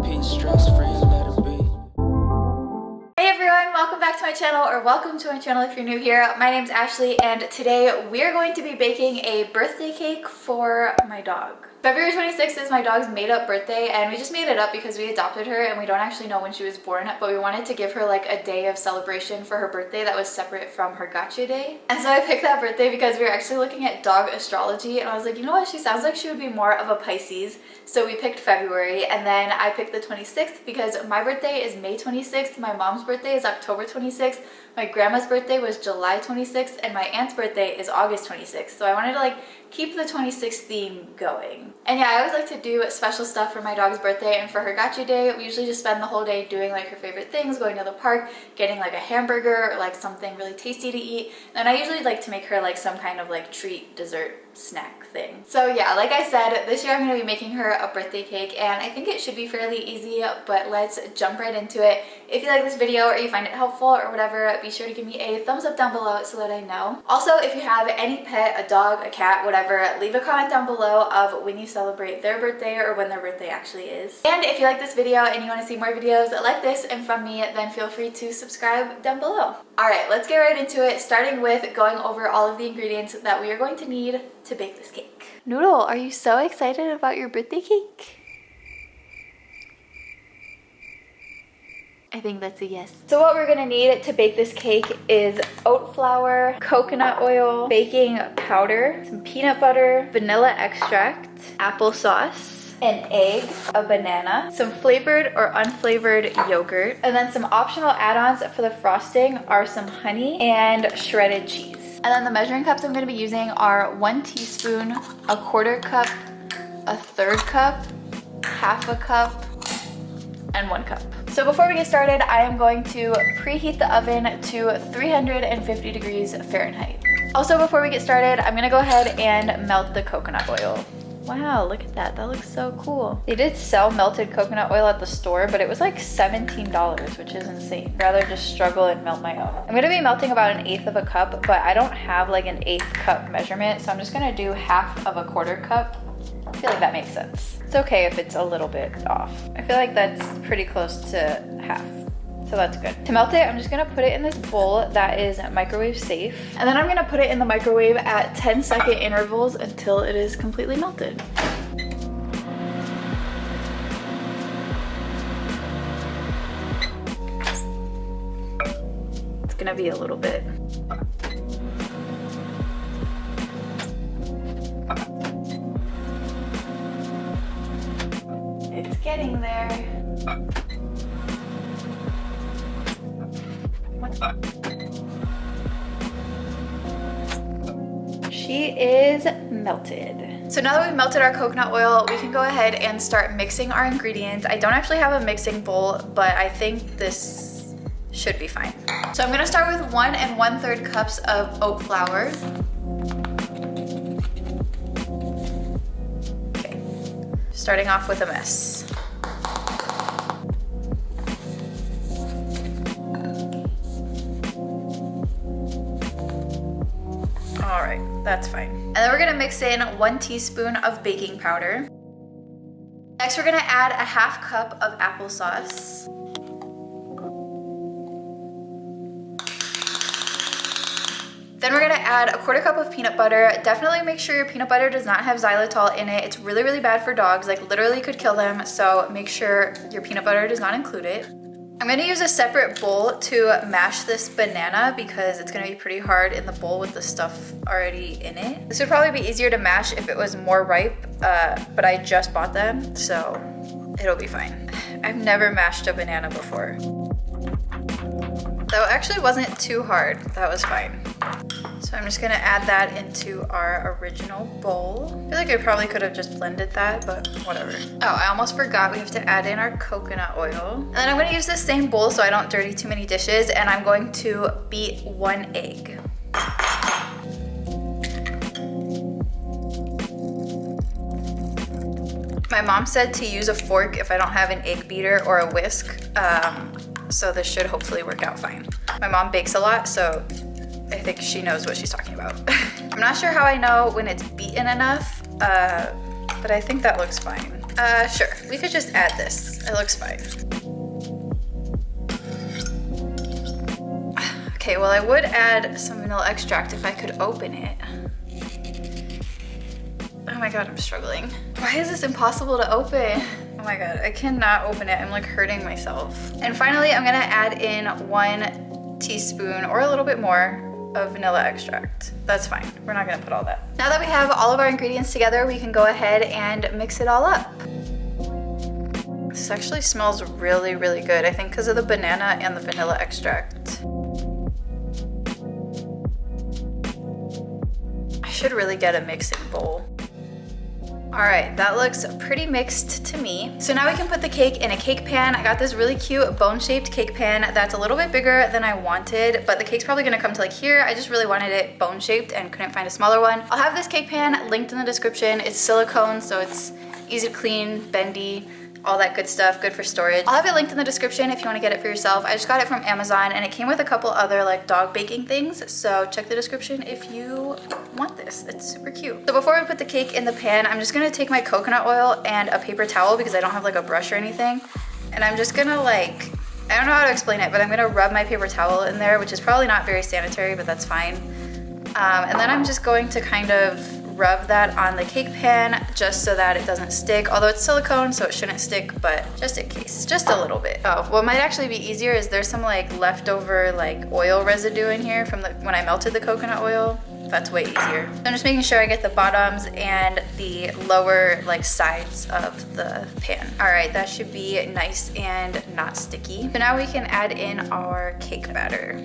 peace, stress free, let it be. Hey everyone, welcome back to my channel, or welcome to my channel if you're new here. My name's Ashley and today we are going to be baking a birthday cake for my dog. February 26th is my dog's made-up birthday, and we just made it up because we adopted her and we don't actually know when she was born, but we wanted to give her like a day of celebration for her birthday that was separate from her gotcha day. And so I picked that birthday because we were actually looking at dog astrology, and I was like, you know what, she sounds like she would be more of a Pisces. So we picked February, and then I picked the 26th because my birthday is May 26th, my mom's birthday is October 26th, my grandma's birthday was July 26th, and my aunt's birthday is August 26th. So I wanted to like keep the 26th theme going. And yeah, I always like to do special stuff for my dog's birthday, and for her gotcha day, we usually just spend the whole day doing like her favorite things, going to the park, getting like a hamburger or like something really tasty to eat. And I usually like to make her like some kind of like treat dessert snack thing. So yeah, like I said, this year I'm going to be making her a birthday cake, and I think it should be fairly easy, but let's jump right into it. If you like this video or you find it helpful or whatever, be sure to give me a thumbs up down below so that I know. Also, if you have any pet, a dog, a cat, whatever, leave a comment down below of when you celebrate their birthday or when their birthday actually is. And if you like this video and you want to see more videos like this and from me, then feel free to subscribe down below. Alright, let's get right into it, starting with going over all of the ingredients that we are going to need to bake this cake. Noodle, are you so excited about your birthday cake? I think that's a yes. So what we're gonna need to bake this cake is oat flour, coconut oil, baking powder, some peanut butter, vanilla extract, applesauce, an egg, a banana, some flavored or unflavored yogurt, and then some optional add-ons for the frosting are some honey and shredded cheese. And then the measuring cups I'm gonna be using are 1 teaspoon, a 1/4 cup, a 1/3 cup, 1/2 cup, and 1 cup. So before we get started, I am going to preheat the oven to 350 degrees Fahrenheit. Also, before we get started, I'm gonna go ahead and melt the coconut oil. Wow, look at that, that looks so cool. They did sell melted coconut oil at the store, but it was like $17, which is insane. I'd rather just struggle and melt my own. I'm gonna be melting about 1/8 of a cup, but I don't have like an 1/8 cup measurement, so I'm just gonna do 1/2 of a 1/4 cup. I feel like that makes sense. It's okay if it's a little bit off. I feel like that's pretty close to 1/2. So that's good. To melt it, I'm just gonna put it in this bowl that is microwave safe. And then I'm gonna put it in the microwave at 10-second intervals until it is completely melted. It's gonna be a little bit. It's getting there. She is melted. So now that we've melted our coconut oil, we can go ahead and start mixing our ingredients. I don't actually have a mixing bowl, but I think this should be fine. So I'm gonna start with 1 1/3 cups of oat flour. Okay, starting off with a mess. All right, that's fine. And then we're gonna mix in 1 teaspoon of baking powder. Next, we're gonna add a 1/2 cup of applesauce. Then we're gonna add a 1/4 cup of peanut butter. Definitely make sure your peanut butter does not have xylitol in it. It's really, really bad for dogs, like literally could kill them. So make sure your peanut butter does not include it. I'm gonna use a separate bowl to mash this banana because it's gonna be pretty hard in the bowl with the stuff already in it. This would probably be easier to mash if it was more ripe, but I just bought them, so it'll be fine. I've never mashed a banana before. That actually wasn't too hard, that was fine. So I'm just gonna add that into our original bowl. I feel like I probably could have just blended that, but whatever. Oh, I almost forgot we have to add in our coconut oil. And then I'm gonna use this same bowl so I don't dirty too many dishes, and I'm going to beat 1 egg. My mom said to use a fork if I don't have an egg beater or a whisk, so this should hopefully work out fine. My mom bakes a lot, so I think she knows what she's talking about. I'm not sure how I know when it's beaten enough, but I think that looks fine. Sure. We could just add this. It looks fine. Okay, well I would add some vanilla extract if I could open it. Oh my god, I'm struggling. Why is this impossible to open? Oh my god, I cannot open it. I'm like hurting myself. And finally, I'm gonna add in 1 teaspoon or a little bit more of vanilla extract. That's fine. We're not gonna put all that. Now that we have all of our ingredients together, we can go ahead and mix it all up. This actually smells really, really good. I think because of the banana and the vanilla extract. I should really get a mixing bowl. All right, that looks pretty mixed to me. So now we can put the cake in a cake pan. I got this really cute bone-shaped cake pan that's a little bit bigger than I wanted, but the cake's probably gonna come to like here. I just really wanted it bone-shaped and couldn't find a smaller one. I'll have this cake pan linked in the description. It's silicone, so it's easy to clean, bendy, all that good stuff, good for storage. I'll have it linked in the description if you want to get it for yourself. I just got it from Amazon and it came with a couple other like dog baking things, so check the description if you want this. It's super cute. So before we put the cake in the pan, I'm just gonna take my coconut oil and a paper towel because I don't have like a brush or anything, and I'm just gonna like, I don't know how to explain it, but I'm gonna rub my paper towel in there, which is probably not very sanitary, but that's fine. And then I'm just going to kind of rub that on the cake pan just so that it doesn't stick, although it's silicone so it shouldn't stick, but just in case, just a little bit. Oh, what might actually be easier is there's some like leftover like oil residue in here from when I melted the coconut oil. That's way easier. So I'm just making sure I get the bottoms and the lower like sides of the pan. All right, that should be nice and not sticky. So now we can add in our cake batter.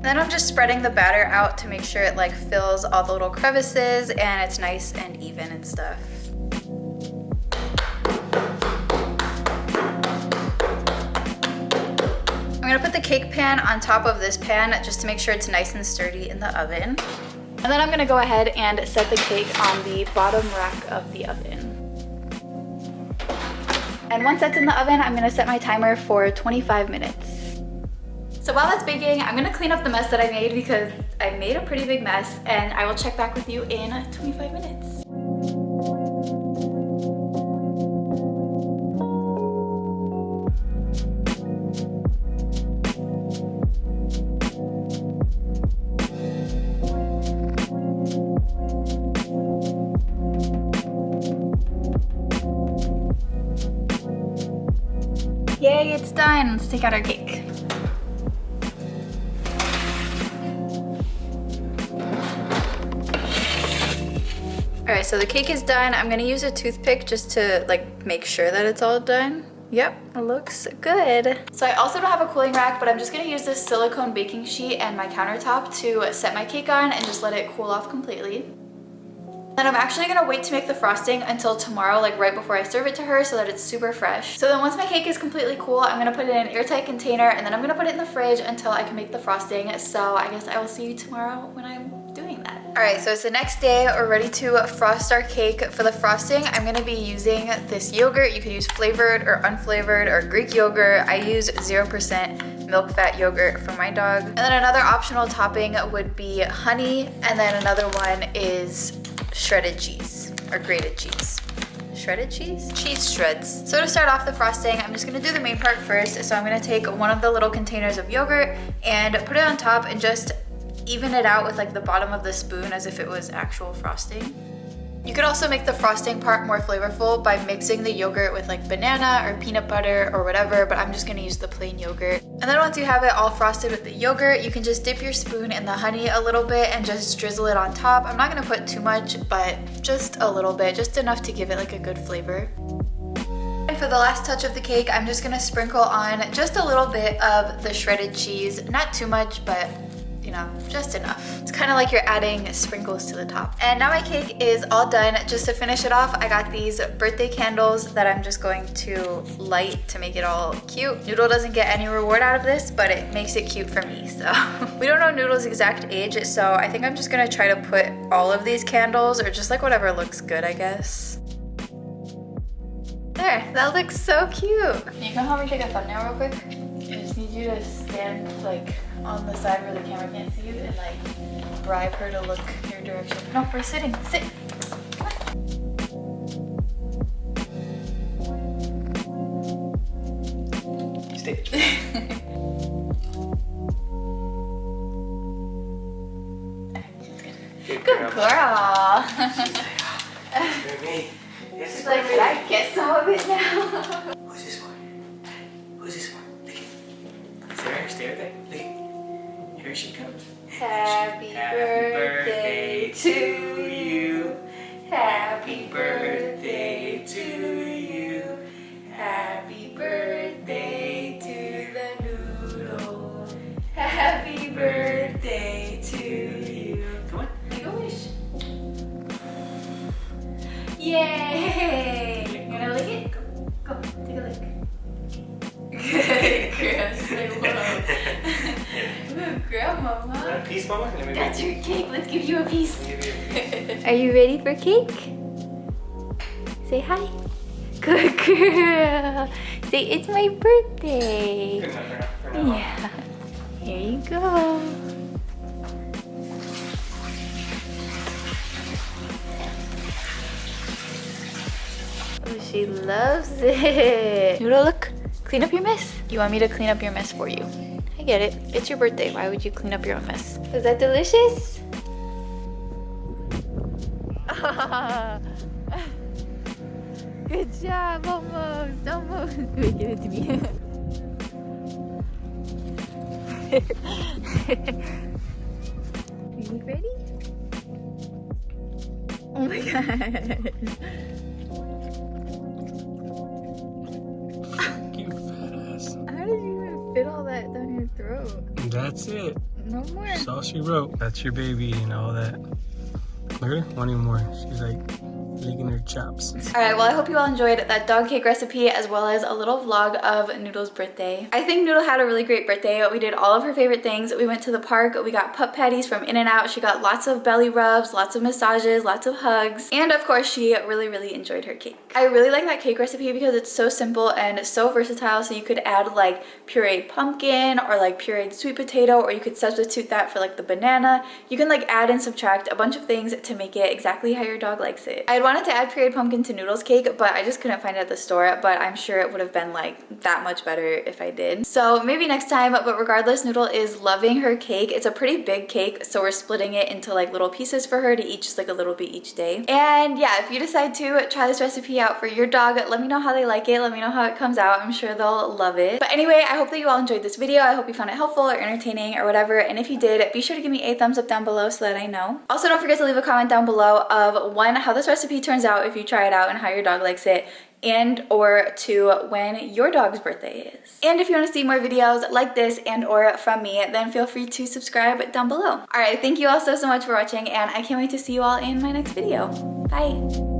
Then I'm just spreading the batter out to make sure it like fills all the little crevices and it's nice and even and stuff. I'm gonna put the cake pan on top of this pan just to make sure it's nice and sturdy in the oven. And then I'm gonna go ahead and set the cake on the bottom rack of the oven. And once that's in the oven, I'm gonna set my timer for 25 minutes. So while that's baking, I'm gonna clean up the mess that I made because I made a pretty big mess, and I will check back with you in 25 minutes. Yay, it's done. Let's take out our cake. All right, so the cake is done. I'm gonna use a toothpick just to like make sure that it's all done. Yep, it looks good. So I also don't have a cooling rack, but I'm just gonna use this silicone baking sheet and my countertop to set my cake on and just let it cool off completely. Then I'm actually gonna wait to make the frosting until tomorrow, like right before I serve it to her so that it's super fresh. So then once my cake is completely cool, I'm gonna put it in an airtight container and then I'm gonna put it in the fridge until I can make the frosting. So I guess I will see you tomorrow when I'm doing that. All right, so it's the next day. We're ready to frost our cake. For the frosting, I'm gonna be using this yogurt. You could use flavored or unflavored or Greek yogurt. I use 0% milk fat yogurt for my dog. And then another optional topping would be honey. And then another one is shredded cheese or grated cheese. Shredded cheese? Cheese shreds. So to start off the frosting, I'm just gonna do the main part first. So I'm gonna take one of the little containers of yogurt and put it on top and just even it out with like the bottom of the spoon as if it was actual frosting. You could also make the frosting part more flavorful by mixing the yogurt with like banana or peanut butter or whatever, but I'm just gonna use the plain yogurt. And then once you have it all frosted with the yogurt, you can just dip your spoon in the honey a little bit and just drizzle it on top. I'm not gonna put too much, but just a little bit, just enough to give it like a good flavor. And for the last touch of the cake, I'm just gonna sprinkle on just a little bit of the shredded cheese. Not too much, but you know, just enough. It's kind of like you're adding sprinkles to the top. And now my cake is all done. Just to finish it off, I got these birthday candles that I'm just going to light to make it all cute. Noodle doesn't get any reward out of this, but it makes it cute for me, so. We don't know Noodle's exact age, so I think I'm just gonna try to put all of these candles, or just like whatever looks good, I guess. There, that looks so cute. Can you come help me take a thumbnail real quick? I just need you to stand like on the side where the camera can't see you and like bribe her to look your direction. No, we're sitting. Sit. stitch. Good girl. Me. She's like, did I get some of it now? Who's this for? Who's this for? Look at. Stay right there. Look at. Here she comes. Happy birthday to you. Happy birthday to you. Happy birthday to the noodle. Happy birthday to you. Come on. Make a wish. Yay! You wanna lick it? Go, take a lick. Good girl. She's like, whoa. Good girl, mama. Want a piece, Mama? Let me That's your cake. Let's give you a piece. give you a piece. Are you ready for cake? Say hi. Good girl. Say it's my birthday. Good enough for now. Yeah. Here you go. Oh, she loves it. Noodle, look. Clean up your mess. You want me to clean up your mess for you? I get it. It's your birthday. Why would you clean up your own mess? Is that delicious? Good job. Almost. Almost. Wait, give it to me. Are you ready? Oh my god. You fat ass. How did you even fit all that down your throat? That's it. No more. That's all she wrote. That's your baby and all that. Look at her. One even more. She's like licking her chops. Alright, well I hope you all enjoyed that dog cake recipe as well as a little vlog of Noodle's birthday. I think Noodle had a really great birthday. We did all of her favorite things. We went to the park, we got pup patties from In-N-Out, she got lots of belly rubs, lots of massages, lots of hugs, and of course she really enjoyed her cake. I really like that cake recipe because it's so simple and so versatile, so you could add like pureed pumpkin or like pureed sweet potato, or you could substitute that for like the banana. You can like add and subtract a bunch of things to make it exactly how your dog likes it. I wanted to add pureed pumpkin to Noodle's cake, but I just couldn't find it at the store, but I'm sure it would have been like that much better if I did. So maybe next time, but regardless, Noodle is loving her cake. It's a pretty big cake, so we're splitting it into like little pieces for her to eat just like a little bit each day. And yeah, if you decide to try this recipe out for your dog, let me know how they like it. Let me know how it comes out. I'm sure they'll love it. But anyway, I hope that you all enjoyed this video. I hope you found it helpful or entertaining or whatever. And if you did, be sure to give me a thumbs up down below so that I know. Also, don't forget to leave a comment down below of one, how this recipe turns out if you try it out and how your dog likes it, and or two, when your dog's birthday is. And if you want to see more videos like this and or from me, then feel free to subscribe down below. Alright, thank you all so much for watching, and I can't wait to see you all in my next video. Bye!